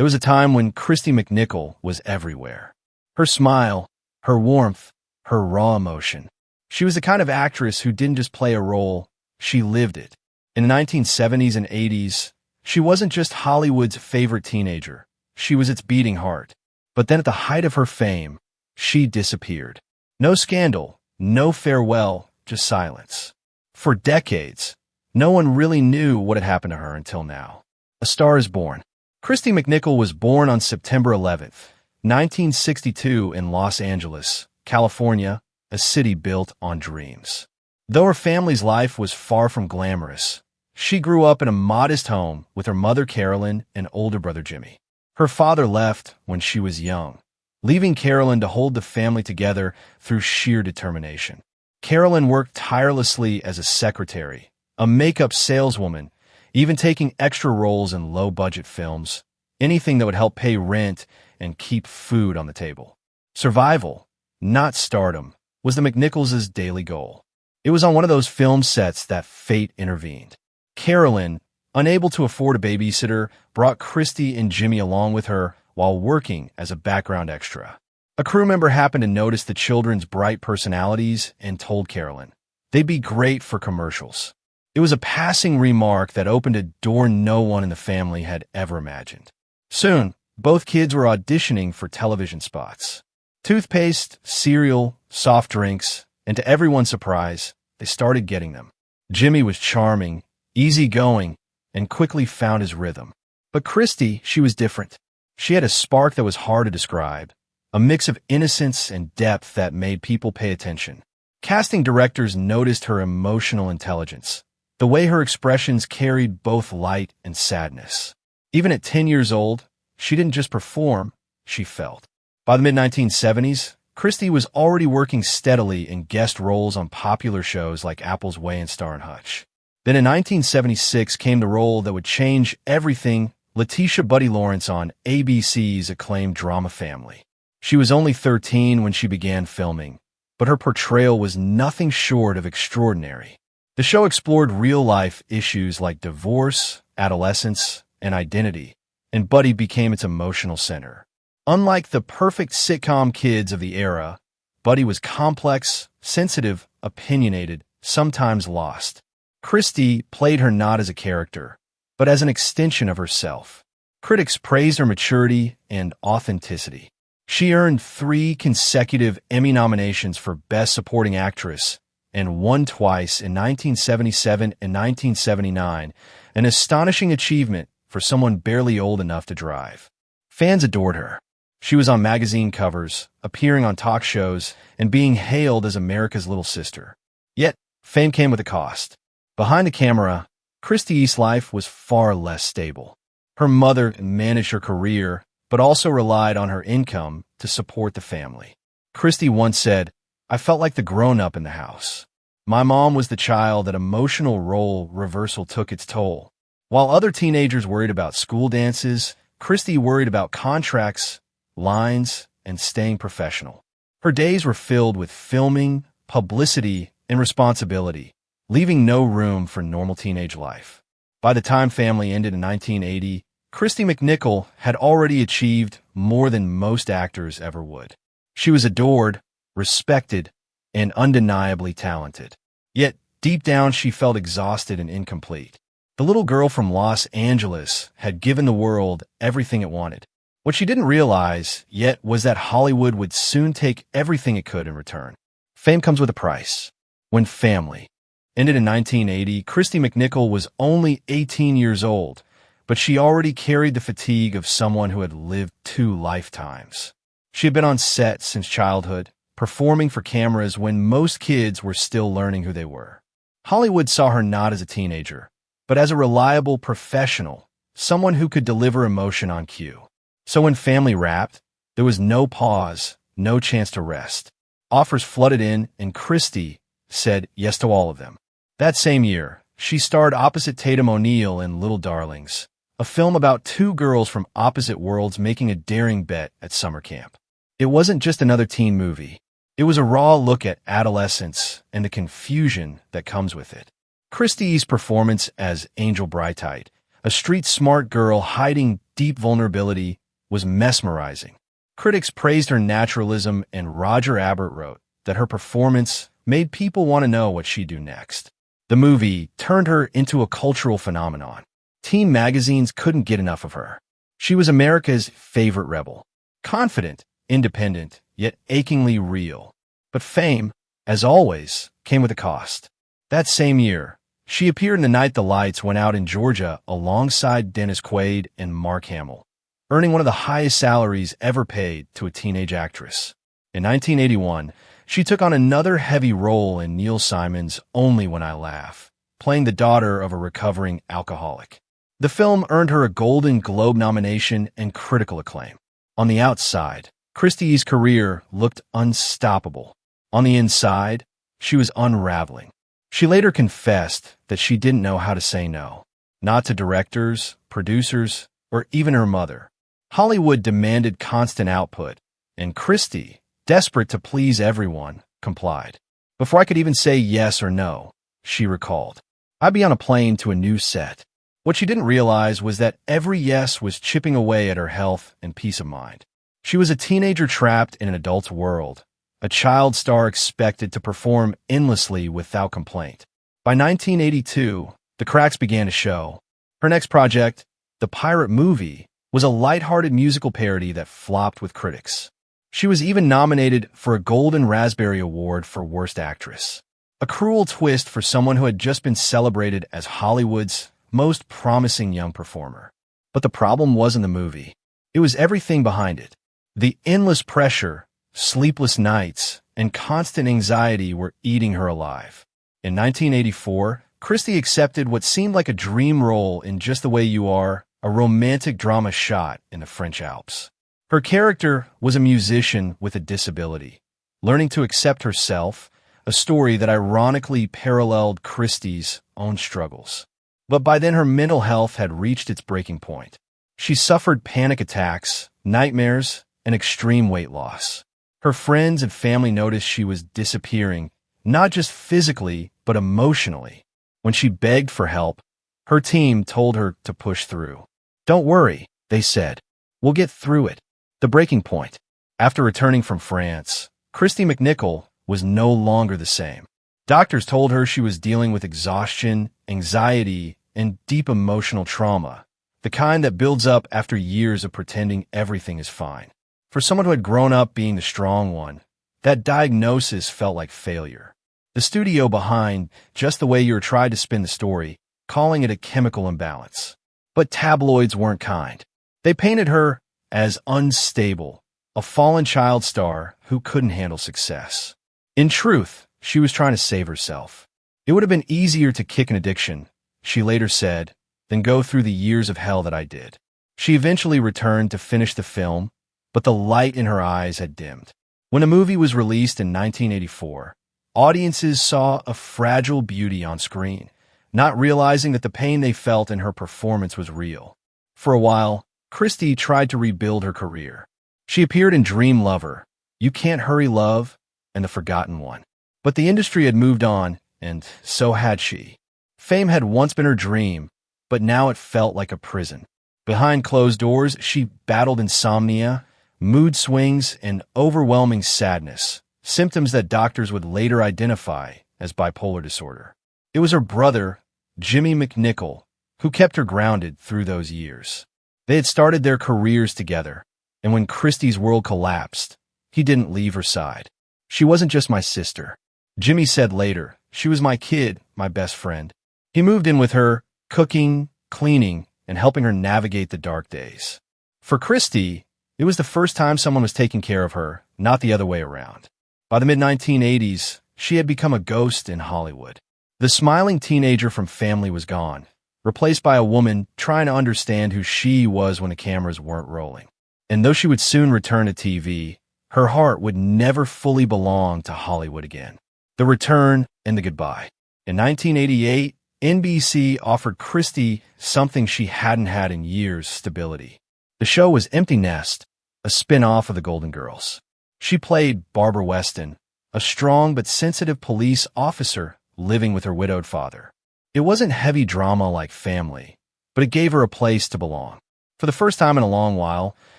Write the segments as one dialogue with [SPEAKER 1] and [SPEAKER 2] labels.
[SPEAKER 1] There was a time when Christy McNichol was everywhere. Her smile, her warmth, her raw emotion. She was the kind of actress who didn't just play a role, she lived it. In the 1970s and 80s, she wasn't just Hollywood's favorite teenager. She was its beating heart. But then at the height of her fame, she disappeared. No scandal, no farewell, just silence. For decades, no one really knew what had happened to her until now. A Star is Born. Christy McNichol was born on September 11th, 1962 in Los Angeles, California, a city built on dreams. Though her family's life was far from glamorous, she grew up in a modest home with her mother Carolyn and older brother Jimmy. Her father left when she was young, leaving Carolyn to hold the family together through sheer determination. Carolyn worked tirelessly as a secretary, a makeup saleswoman, even taking extra roles in low-budget films, anything that would help pay rent and keep food on the table. Survival, not stardom, was the McNichols' daily goal. It was on one of those film sets that fate intervened. Carolyn, unable to afford a babysitter, brought Christy and Jimmy along with her while working as a background extra. A crew member happened to notice the children's bright personalities and told Carolyn they'd be great for commercials. It was a passing remark that opened a door no one in the family had ever imagined. Soon, both kids were auditioning for television spots. Toothpaste, cereal, soft drinks, and to everyone's surprise, they started getting them. Jimmy was charming, easygoing, and quickly found his rhythm. But Christy, she was different. She had a spark that was hard to describe, a mix of innocence and depth that made people pay attention. Casting directors noticed her emotional intelligence, the way her expressions carried both light and sadness. Even at 10 years old, she didn't just perform, she felt. By the mid-1970s, Christy was already working steadily in guest roles on popular shows like Apple's Way and Star and Hutch. Then in 1976 came the role that would change everything, Letitia Buddy Lawrence on ABC's acclaimed drama Family. She was only 13 when she began filming, but her portrayal was nothing short of extraordinary. The show explored real-life issues like divorce, adolescence, and identity, and Buddy became its emotional center. Unlike the perfect sitcom kids of the era, Buddy was complex, sensitive, opinionated, sometimes lost. Christy played her not as a character, but as an extension of herself. Critics praised her maturity and authenticity. She earned 3 consecutive Emmy nominations for Best Supporting Actress and won twice in 1977 and 1979, an astonishing achievement for someone barely old enough to drive. Fans adored her. She was on magazine covers, appearing on talk shows, and being hailed as America's little sister. Yet, fame came with a cost. Behind the camera, Christy East's life was far less stable. Her mother managed her career, but also relied on her income to support the family. Christy once said, "I felt like the grown-up in the house. My mom was the child that emotional role reversal took its toll." While other teenagers worried about school dances, Christy worried about contracts, lines, and staying professional. Her days were filled with filming, publicity, and responsibility, leaving no room for normal teenage life. By the time Family ended in 1980, Christy McNichol had already achieved more than most actors ever would. She was adored, respected, and undeniably talented. Yet, deep down, she felt exhausted and incomplete. The little girl from Los Angeles had given the world everything it wanted. What she didn't realize yet was that Hollywood would soon take everything it could in return. Fame comes with a price. When Family ended in 1980, Christy McNichol was only 18 years old, but she already carried the fatigue of someone who had lived 2 lifetimes. She had been on set since childhood, performing for cameras when most kids were still learning who they were. Hollywood saw her not as a teenager, but as a reliable professional, someone who could deliver emotion on cue. So when Family wrapped, there was no pause, no chance to rest. Offers flooded in, and Christy said yes to all of them. That same year, she starred opposite Tatum O'Neal in Little Darlings, a film about 2 girls from opposite worlds making a daring bet at summer camp. It wasn't just another teen movie. It was a raw look at adolescence and the confusion that comes with it. Christy's performance as Angel Brightest, a street-smart girl hiding deep vulnerability was mesmerizing. Critics praised her naturalism, and Roger Ebert wrote that her performance made people want to know what she'd do next. The movie turned her into a cultural phenomenon. Teen magazines couldn't get enough of her. She was America's favorite rebel. Confident, independent, yet achingly real. But fame, as always, came with a cost. That same year, she appeared in The Night the Lights Went Out in Georgia alongside Dennis Quaid and Mark Hamill, earning one of the highest salaries ever paid to a teenage actress. In 1981, she took on another heavy role in Neil Simon's Only When I Laugh, playing the daughter of a recovering alcoholic. The film earned her a Golden Globe nomination and critical acclaim. On the outside, Christie's career looked unstoppable. On the inside, she was unraveling. She later confessed that she didn't know how to say no. Not to directors, producers, or even her mother. Hollywood demanded constant output, and Christie, desperate to please everyone, complied. Before I could even say yes or no, she recalled, I'd be on a plane to a new set. What she didn't realize was that every yes was chipping away at her health and peace of mind. She was a teenager trapped in an adult's world, a child star expected to perform endlessly without complaint. By 1982, the cracks began to show. Her next project, The Pirate Movie, was a lighthearted musical parody that flopped with critics. She was even nominated for a Golden Raspberry Award for Worst Actress. A cruel twist for someone who had just been celebrated as Hollywood's most promising young performer. But the problem wasn't the movie. It was everything behind it. The endless pressure, sleepless nights, and constant anxiety were eating her alive. In 1984, Christie accepted what seemed like a dream role in Just the Way You Are, a romantic drama shot in the French Alps. Her character was a musician with a disability, learning to accept herself, a story that ironically paralleled Christie's own struggles. But by then her mental health had reached its breaking point. She suffered panic attacks, nightmares, and extreme weight loss. Her friends and family noticed she was disappearing, not just physically, but emotionally. When she begged for help, her team told her to push through. Don't worry, they said. We'll get through it. The breaking point. After returning from France, Christy McNichol was no longer the same. Doctors told her she was dealing with exhaustion, anxiety, and deep emotional trauma, the kind that builds up after years of pretending everything is fine. For someone who had grown up being the strong one, that diagnosis felt like failure. The studio behind Just the Way You Were tried to spin the story, calling it a chemical imbalance. But tabloids weren't kind. They painted her as unstable, a fallen child star who couldn't handle success. In truth, she was trying to save herself. It would have been easier to kick an addiction, she later said, than go through the years of hell that I did. She eventually returned to finish the film, but the light in her eyes had dimmed. When the movie was released in 1984, audiences saw a fragile beauty on screen, not realizing that the pain they felt in her performance was real. For a while, Christie tried to rebuild her career. She appeared in Dream Lover, You Can't Hurry Love, and The Forgotten One. But the industry had moved on, and so had she. Fame had once been her dream, but now it felt like a prison. Behind closed doors, she battled insomnia, mood swings, and overwhelming sadness, symptoms that doctors would later identify as bipolar disorder. It was her brother, Jimmy McNichol, who kept her grounded through those years. They had started their careers together, and when Christie's world collapsed, he didn't leave her side. She wasn't just my sister. Jimmy said later, she was my kid, my best friend. He moved in with her, cooking, cleaning, and helping her navigate the dark days. For Christie, it was the first time someone was taking care of her, not the other way around. By the mid-1980s, she had become a ghost in Hollywood. The smiling teenager from Family was gone, replaced by a woman trying to understand who she was when the cameras weren't rolling. And though she would soon return to TV, her heart would never fully belong to Hollywood again. The return and the goodbye. In 1988, NBC offered Christie something she hadn't had in years: stability. The show was Empty Nest, a spin-off of The Golden Girls. She played Barbara Weston, a strong but sensitive police officer living with her widowed father. It wasn't heavy drama like Family, but it gave her a place to belong. For the first time in a long while,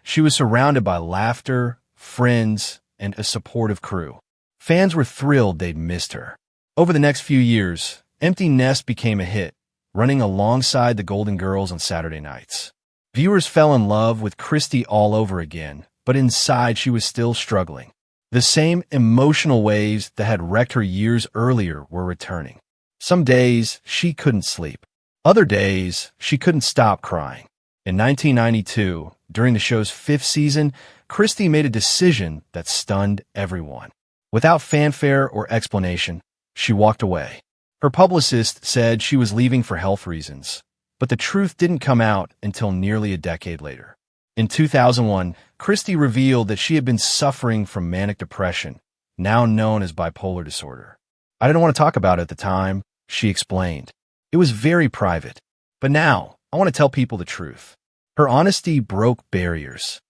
[SPEAKER 1] she was surrounded by laughter, friends, and a supportive crew. Fans were thrilled they'd missed her. Over the next few years, Empty Nest became a hit, running alongside the Golden Girls on Saturday nights. Viewers fell in love with Christy all over again, but inside she was still struggling. The same emotional waves that had wrecked her years earlier were returning. Some days, she couldn't sleep. Other days, she couldn't stop crying. In 1992, during the show's 5th season, Christy made a decision that stunned everyone. Without fanfare or explanation, she walked away. Her publicist said she was leaving for health reasons, but the truth didn't come out until nearly a decade later. In 2001, Christy revealed that she had been suffering from manic depression, now known as bipolar disorder. "I didn't want to talk about it at the time," she explained. "It was very private. But now, I want to tell people the truth." Her honesty broke barriers.